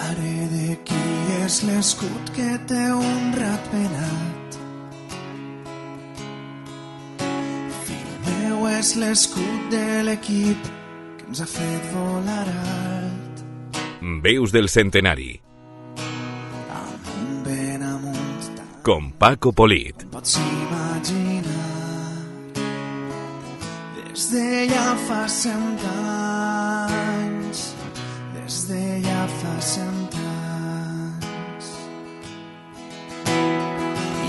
Mare de qui és l'escut que té un ratpenat? Fill meu, és l'escut de l'equip que ens ha fet volar alt. Veus del Centenari. Amunt, ben amunt, Con Paco Polit. pots imaginar. Des de ja fa 100 anys, des de ja fa 100 anys.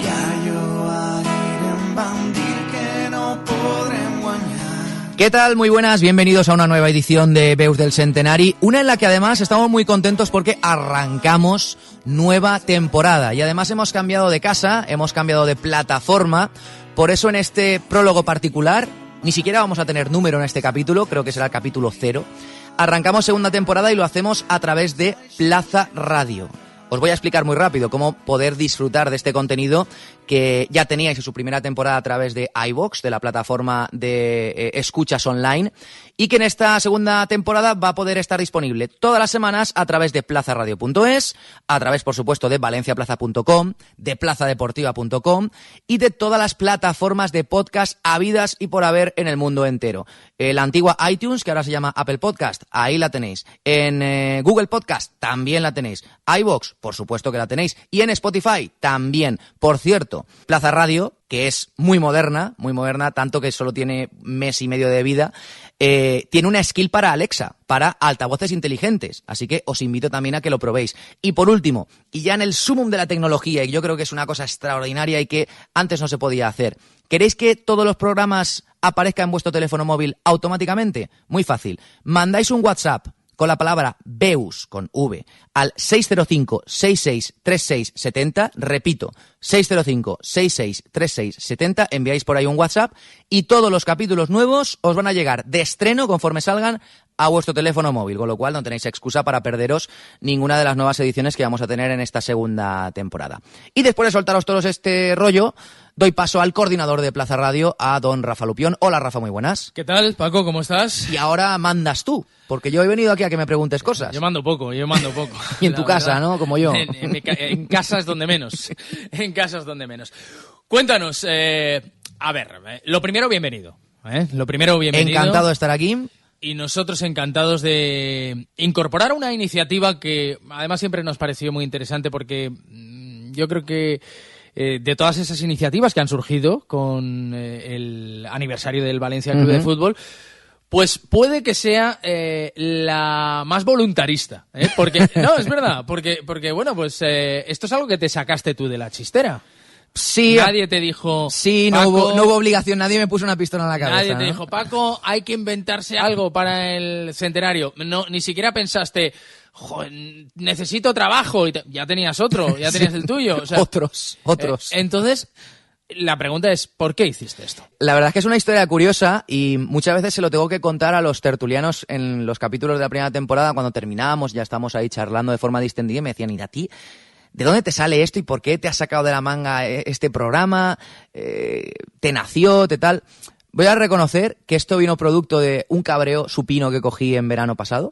Iaio, ahir em van dir que no podrem guanyar. ¿Qué tal? Muy buenas, bienvenidos a una nueva edición de Veus del Centenari, una en la que además estamos muy contentos porque arrancamos nueva temporada y además hemos cambiado de casa, hemos cambiado de plataforma, por eso en este prólogo particular, ni siquiera vamos a tener número en este capítulo, creo que será el capítulo 0, arrancamos segunda temporada y lo hacemos a través de Plaza Radio. Os voy a explicar muy rápido cómo poder disfrutar de este contenido que ya teníais en su primera temporada a través de iVoox, de la plataforma de escuchas online, y que en esta segunda temporada va a poder estar disponible todas las semanas a través de plazaradio.es, a través, por supuesto, de valenciaplaza.com, de plazadeportiva.com y de todas las plataformas de podcast habidas y por haber en el mundo entero. La antigua iTunes, que ahora se llama Apple Podcast, ahí la tenéis. En Google Podcast también la tenéis. iVoox, por supuesto que la tenéis. Y en Spotify también. Por cierto, Plaza Radio, que es muy moderna, tanto que solo tiene mes y medio de vida, tiene una skill para Alexa, para altavoces inteligentes. Así que os invito también a que lo probéis. Y por último, y ya en el sumum de la tecnología, y yo creo que es una cosa extraordinaria y que antes no se podía hacer, ¿queréis que todos los programas aparezcan en vuestro teléfono móvil automáticamente? Muy fácil. Mandáis un WhatsApp con la palabra Veus, con V, al 605-663670, repito, 605-663670, enviáis por ahí un WhatsApp y todos los capítulos nuevos os van a llegar de estreno conforme salgan a vuestro teléfono móvil, con lo cual no tenéis excusa para perderos ninguna de las nuevas ediciones que vamos a tener en esta segunda temporada. Y después de soltaros todos este rollo, doy paso al coordinador de Plaza Radio, a don Rafa Lupión. Hola, Rafa, muy buenas. ¿Qué tal, Paco? ¿Cómo estás? Y ahora mandas tú, porque yo he venido aquí a que me preguntes cosas. Yo mando poco. Y en tu casa, ¿no? Como yo. En casa es donde menos. En casa es donde menos. Cuéntanos, a ver, lo primero, bienvenido. Encantado de estar aquí. Y nosotros encantados de incorporar una iniciativa que además siempre nos pareció muy interesante porque yo creo que de todas esas iniciativas que han surgido con el aniversario del Valencia Club de Fútbol, pues puede que sea la más voluntarista, porque no, es verdad, porque bueno, pues esto es algo que te sacaste tú de la chistera. Sí, nadie te dijo... Sí, Paco, no hubo obligación, nadie me puso una pistola en la cabeza. Nadie te dijo, Paco, hay que inventarse algo para el centenario. No, ni siquiera pensaste, joder, necesito trabajo. Ya tenías otro, ya tenías el tuyo. O sea, otros. Entonces, la pregunta es, ¿por qué hiciste esto? La verdad es que es una historia curiosa y muchas veces se lo tengo que contar a los tertulianos en los capítulos de la primera temporada. Cuando terminábamos, ya estamos ahí charlando de forma distendida y me decían, ¿y a ti? ¿De dónde te sale esto y por qué te has sacado de la manga este programa? ¿Te nació? ¿Te tal? Voy a reconocer que esto vino producto de un cabreo supino que cogí en verano pasado,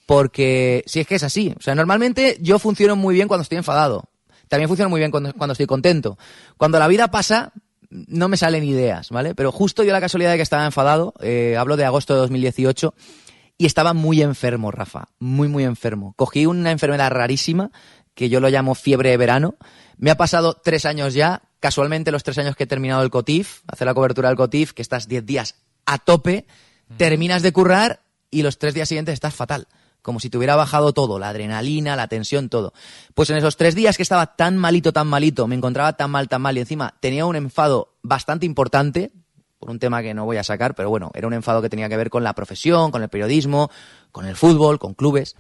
porque si es que es así. O sea, normalmente yo funciono muy bien cuando estoy enfadado. También funciono muy bien cuando estoy contento. Cuando la vida pasa, no me salen ideas, ¿vale? Pero justo dio la casualidad de que estaba enfadado. Hablo de agosto de 2018 y estaba muy enfermo, Rafa. Muy enfermo. Cogí una enfermedad rarísima que yo lo llamo fiebre de verano. Me ha pasado 3 años ya, casualmente los 3 años que he terminado el COTIF, hacer la cobertura del COTIF, que estás 10 días a tope, terminas de currar y los 3 días siguientes estás fatal, como si te hubiera bajado todo, la adrenalina, la tensión, todo. Pues en esos 3 días que estaba tan malito, me encontraba tan mal, y encima tenía un enfado bastante importante, por un tema que no voy a sacar, pero bueno, era un enfado que tenía que ver con la profesión, con el periodismo, con el fútbol, con clubes.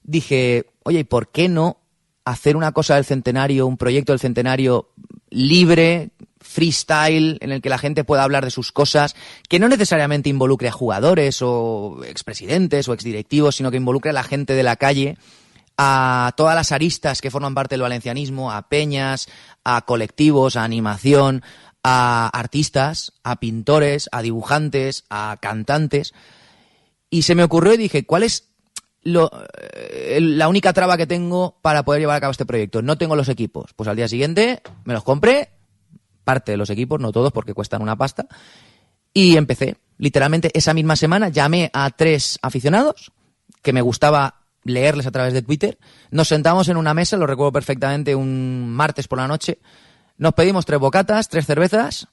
Dije, oye, ¿y por qué no hacer una cosa del centenario, un proyecto del centenario libre, freestyle, en el que la gente pueda hablar de sus cosas, que no necesariamente involucre a jugadores o expresidentes o exdirectivos, sino que involucre a la gente de la calle, a todas las aristas que forman parte del valencianismo, a peñas, a colectivos, a animación, a artistas, a pintores, a dibujantes, a cantantes. Y se me ocurrió y dije, ¿cuál es la única traba que tengo para poder llevar a cabo este proyecto. No tengo los equipos. Pues al día siguiente me los compré, parte de los equipos, no todos porque cuestan una pasta, y empecé. Literalmente esa misma semana llamé a 3 aficionados que me gustaba leerles a través de Twitter. Nos sentamos en una mesa, lo recuerdo perfectamente, un martes por la noche. Nos pedimos 3 bocatas, 3 cervezas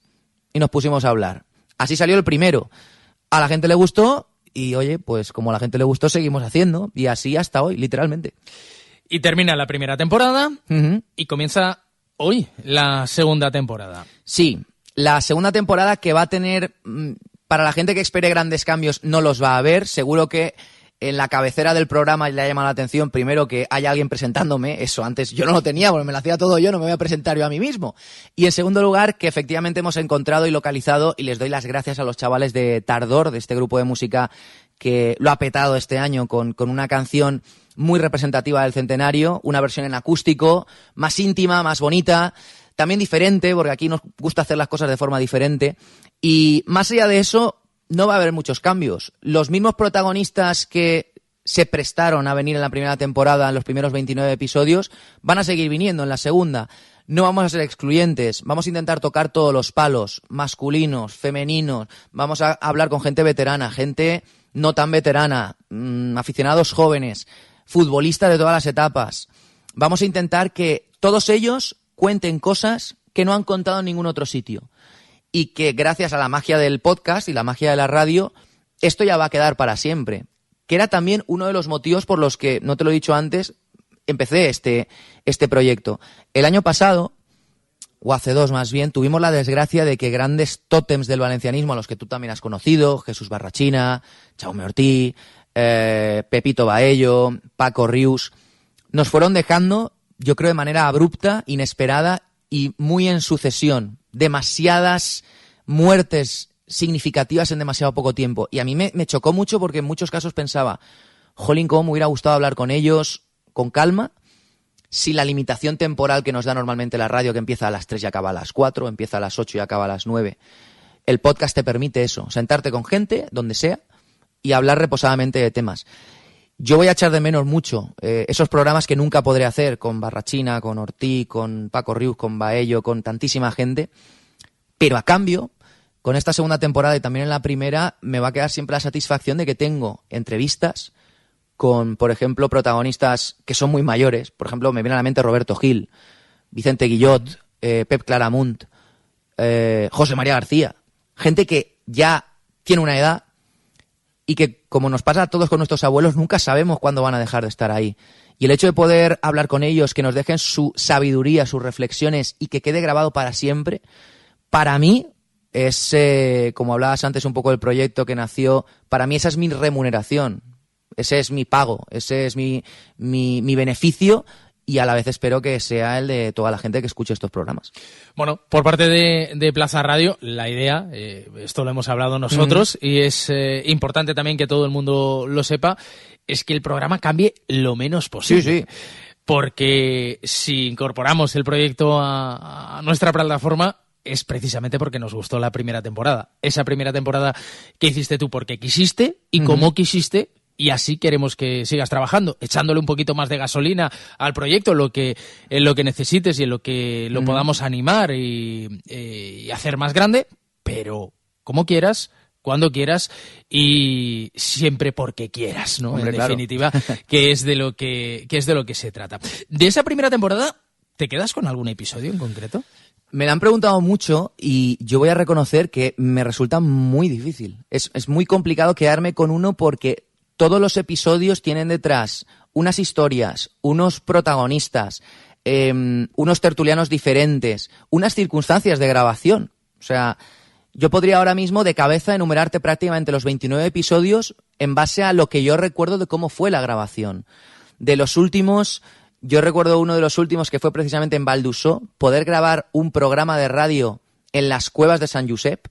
y nos pusimos a hablar. Así salió el primero. A la gente le gustó y, oye, pues como a la gente le gustó, seguimos haciendo. Y así hasta hoy, literalmente. Y termina la primera temporada Uh-huh. y comienza hoy la segunda temporada. Sí, la segunda temporada que va a tener... Para la gente que espere grandes cambios no los va a ver. Seguro que en la cabecera del programa le ha llamado la atención primero que haya alguien presentándome. Eso antes yo no lo tenía porque me lo hacía todo yo, no me voy a presentar yo a mí mismo. Y en segundo lugar, que efectivamente hemos encontrado y localizado, y les doy las gracias a los chavales de Tardor, de este grupo de música que lo ha petado este año con una canción muy representativa del centenario, una versión en acústico, más íntima, más bonita, también diferente, porque aquí nos gusta hacer las cosas de forma diferente. Y más allá de eso, no va a haber muchos cambios. Los mismos protagonistas que se prestaron a venir en la primera temporada, en los primeros 29 episodios, van a seguir viniendo en la segunda. No vamos a ser excluyentes, vamos a intentar tocar todos los palos, masculinos, femeninos, vamos a hablar con gente veterana, gente no tan veterana, aficionados jóvenes, futbolistas de todas las etapas. Vamos a intentar que todos ellos cuenten cosas que no han contado en ningún otro sitio. Y que gracias a la magia del podcast y la magia de la radio, esto ya va a quedar para siempre. Que era también uno de los motivos por los que, no te lo he dicho antes, empecé este proyecto. El año pasado, o hace 2 más bien, tuvimos la desgracia de que grandes tótems del valencianismo, a los que tú también has conocido, Jesús Barrachina, Jaume Ortí, Pepito Baello, Paco Rius, nos fueron dejando, yo creo, de manera abrupta, inesperada y muy en sucesión. Demasiadas muertes significativas en demasiado poco tiempo. Y a mí me chocó mucho porque en muchos casos pensaba, jolín, cómo me hubiera gustado hablar con ellos con calma, si la limitación temporal que nos da normalmente la radio, que empieza a las 3 y acaba a las 4, empieza a las 8 y acaba a las 9, el podcast te permite eso, sentarte con gente, donde sea, y hablar reposadamente de temas. Yo voy a echar de menos mucho esos programas que nunca podré hacer con Barrachina, con Ortí, con Paco Rius, con Baello, con tantísima gente. Pero a cambio, con esta segunda temporada y también en la primera, me va a quedar siempre la satisfacción de que tengo entrevistas con, por ejemplo, protagonistas que son muy mayores. Por ejemplo, me viene a la mente Roberto Gil, Vicente Guillot, Pep Claramunt, José María García. Gente que ya tiene una edad y que, como nos pasa a todos con nuestros abuelos, nunca sabemos cuándo van a dejar de estar ahí. Y el hecho de poder hablar con ellos, que nos dejen su sabiduría, sus reflexiones y que quede grabado para siempre, para mí es, como hablabas antes un poco del proyecto que nació, para mí esa es mi remuneración, ese es mi pago, ese es mi beneficio. Y a la vez espero que sea el de toda la gente que escuche estos programas. Bueno, por parte de Plaza Radio, la idea, esto lo hemos hablado nosotros, y es importante también que todo el mundo lo sepa, es que el programa cambie lo menos posible. Sí, sí. Porque si incorporamos el proyecto a nuestra plataforma, es precisamente porque nos gustó la primera temporada. Esa primera temporada que hiciste tú porque quisiste y como quisiste. Y así queremos que sigas trabajando, echándole un poquito más de gasolina al proyecto, en lo que necesites y en lo que lo podamos animar y hacer más grande, pero como quieras, cuando quieras y siempre porque quieras, ¿no? Hombre, en claro. definitiva, que es de lo que se trata. De esa primera temporada, ¿te quedas con algún episodio en concreto? Me lo han preguntado mucho y yo voy a reconocer que me resulta muy difícil. Es muy complicado quedarme con uno porque todos los episodios tienen detrás unas historias, unos protagonistas, unos tertulianos diferentes, unas circunstancias de grabación. O sea, yo podría ahora mismo de cabeza enumerarte prácticamente los 29 episodios en base a lo que yo recuerdo de cómo fue la grabación. De los últimos, yo recuerdo uno de los últimos que fue precisamente en Valdusó, poder grabar un programa de radio en las cuevas de Sant Josep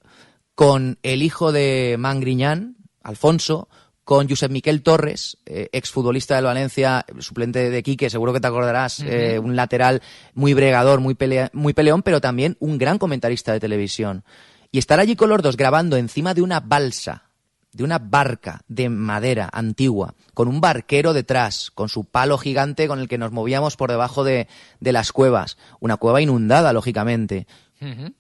con el hijo de Mangriñán, Alfonso, con Josep Miquel Torres, exfutbolista del Valencia, suplente de Quique, seguro que te acordarás, un lateral muy bregador, muy peleón, pero también un gran comentarista de televisión. Y estar allí con los dos grabando encima de una balsa, de una barca de madera antigua, con un barquero detrás, con su palo gigante con el que nos movíamos por debajo de las cuevas. Una cueva inundada, lógicamente.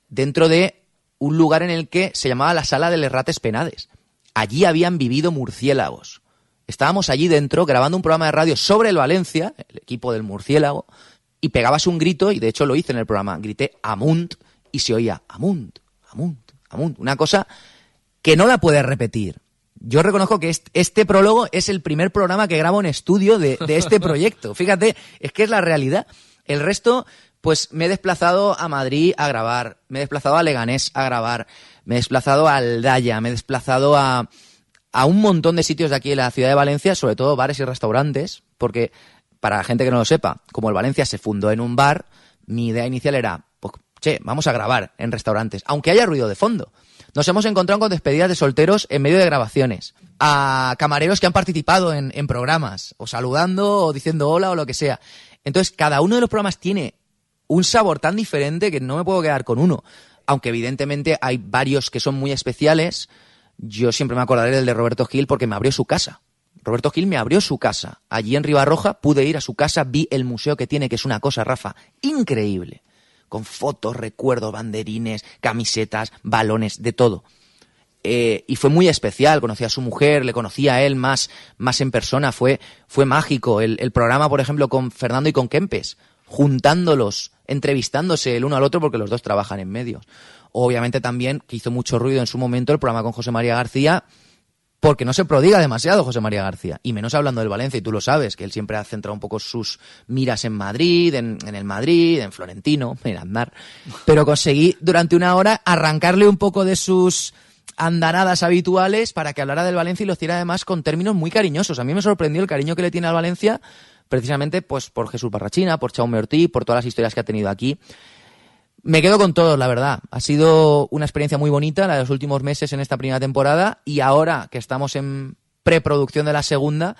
Dentro de un lugar en el que se llamaba la Sala de les Rates Penades. Allí habían vivido murciélagos. Estábamos allí dentro grabando un programa de radio sobre el Valencia, el equipo del murciélago, y pegabas un grito, y de hecho lo hice en el programa. Grité Amunt y se oía Amunt, Amunt, Amunt. Una cosa que no la puedes repetir. Yo reconozco que este prólogo es el primer programa que grabo en estudio de este proyecto. Fíjate, es que es la realidad. El resto, pues me he desplazado a Madrid a grabar, me he desplazado a Leganés a grabar, me he desplazado a Aldaya, me he desplazado a un montón de sitios de aquí en la ciudad de Valencia, sobre todo bares y restaurantes, porque para la gente que no lo sepa, como el Valencia se fundó en un bar, mi idea inicial era, pues, vamos a grabar en restaurantes, aunque haya ruido de fondo. Nos hemos encontrado con despedidas de solteros en medio de grabaciones, a camareros que han participado en programas, o saludando, o diciendo hola, o lo que sea. Entonces, cada uno de los programas tiene un sabor tan diferente que no me puedo quedar con uno. Aunque evidentemente hay varios que son muy especiales, yo siempre me acordaré del de Roberto Gil porque me abrió su casa. Roberto Gil me abrió su casa. Allí en Ribarroja pude ir a su casa, vi el museo que tiene, que es una cosa, Rafa, increíble. Con fotos, recuerdos, banderines, camisetas, balones, de todo. Y fue muy especial, conocí a su mujer, le conocí a él más en persona, fue mágico. El programa, por ejemplo, con Fernando y con Kempes, juntándolos, entrevistándose el uno al otro porque los dos trabajan en medios. Obviamente también, que hizo mucho ruido en su momento, el programa con José María García, porque no se prodiga demasiado José María García, y menos hablando del Valencia, y tú lo sabes, que él siempre ha centrado un poco sus miras en Madrid, en el Madrid, en Florentino, en Aznar, pero conseguí durante una hora arrancarle un poco de sus andanadas habituales para que hablara del Valencia y lo hiciera además con términos muy cariñosos. A mí me sorprendió el cariño que le tiene al Valencia, precisamente pues por Jesús Barrachina, por Chaume Ortiz, por todas las historias que ha tenido aquí. Me quedo con todos, la verdad. Ha sido una experiencia muy bonita la de los últimos meses en esta primera temporada, y ahora que estamos en preproducción de la segunda,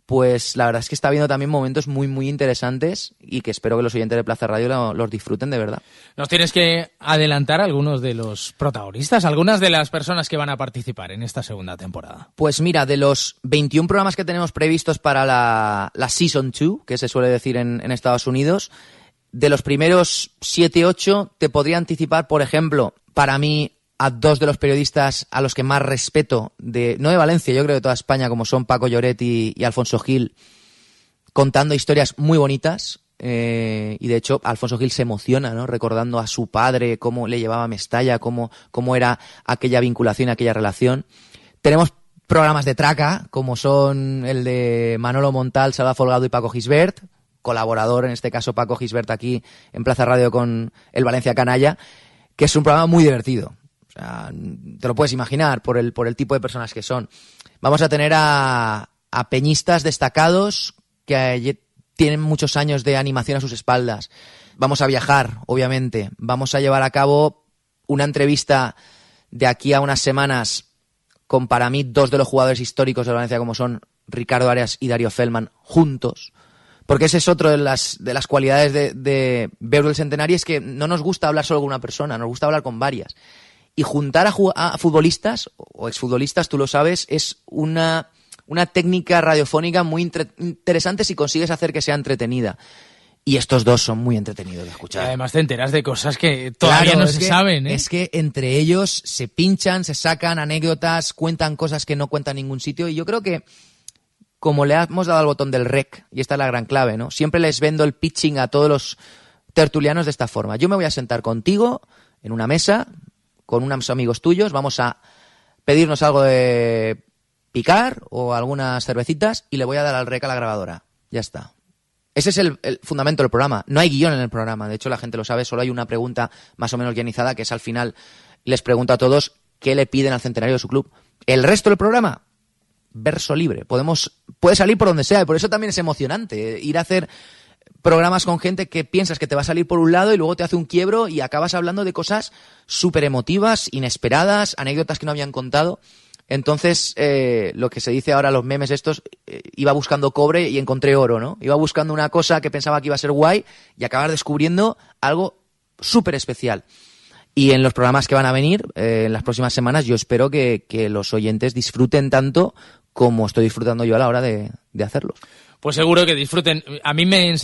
pues la verdad es que está habiendo también momentos muy, muy interesantes y que espero que los oyentes de Plaza Radio los disfruten de verdad. Nos tienes que adelantar algunos de los protagonistas, algunas de las personas que van a participar en esta segunda temporada. Pues mira, de los 21 programas que tenemos previstos para la Season 2, que se suele decir en Estados Unidos, de los primeros 7-8 te podría anticipar, por ejemplo, para mí, a dos de los periodistas a los que más respeto, no de Valencia, yo creo de toda España, como son Paco Lloret y Alfonso Gil, contando historias muy bonitas. Y de hecho, Alfonso Gil se emociona, ¿no?, recordando a su padre, cómo le llevaba a Mestalla, cómo era aquella vinculación, aquella relación. Tenemos programas de traca, como son el de Manolo Montal, Salva Folgado y Paco Gisbert, colaborador, en este caso Paco Gisbert, aquí en Plaza Radio con el Valencia Canalla, que es un programa muy divertido. O sea, te lo puedes imaginar por el tipo de personas que son. Vamos a tener a peñistas destacados que tienen muchos años de animación a sus espaldas. Vamos a viajar, obviamente. Vamos a llevar a cabo una entrevista de aquí a unas semanas con, para mí, dos de los jugadores históricos de Valencia, como son Ricardo Arias y Darío Feldman, juntos. Porque ese es otro de las cualidades de Veus del Centenari, es que no nos gusta hablar solo con una persona, nos gusta hablar con varias. Y juntar a futbolistas o exfutbolistas, tú lo sabes, es una técnica radiofónica muy interesante si consigues hacer que sea entretenida. Y estos dos son muy entretenidos de escuchar. Y además te enteras de cosas que todavía no se saben, ¿eh? Es que entre ellos se pinchan, se sacan anécdotas, cuentan cosas que no cuentan en ningún sitio. Y yo creo que, como le hemos dado al botón del rec, y esta es la gran clave, ¿no?, siempre les vendo el pitching a todos los tertulianos de esta forma. Yo me voy a sentar contigo en una mesa, con unos amigos tuyos, vamos a pedirnos algo de picar o algunas cervecitas y le voy a dar al rec a la grabadora. Ya está. Ese es el fundamento del programa. No hay guión en el programa. De hecho, la gente lo sabe, solo hay una pregunta más o menos guionizada, que es al final, les pregunto a todos qué le piden al centenario de su club. El resto del programa, verso libre. Puede salir por donde sea, y por eso también es emocionante ir a hacer programas con gente que piensas que te va a salir por un lado y luego te hace un quiebro y acabas hablando de cosas súper emotivas, inesperadas, anécdotas que no habían contado. Entonces, lo que se dice ahora, los memes estos, iba buscando cobre y encontré oro, ¿no? Iba buscando una cosa que pensaba que iba a ser guay y acabas descubriendo algo súper especial. Y en los programas que van a venir, en las próximas semanas, yo espero que los oyentes disfruten tanto como estoy disfrutando yo a la hora de hacerlos. Pues seguro que disfruten. A mí me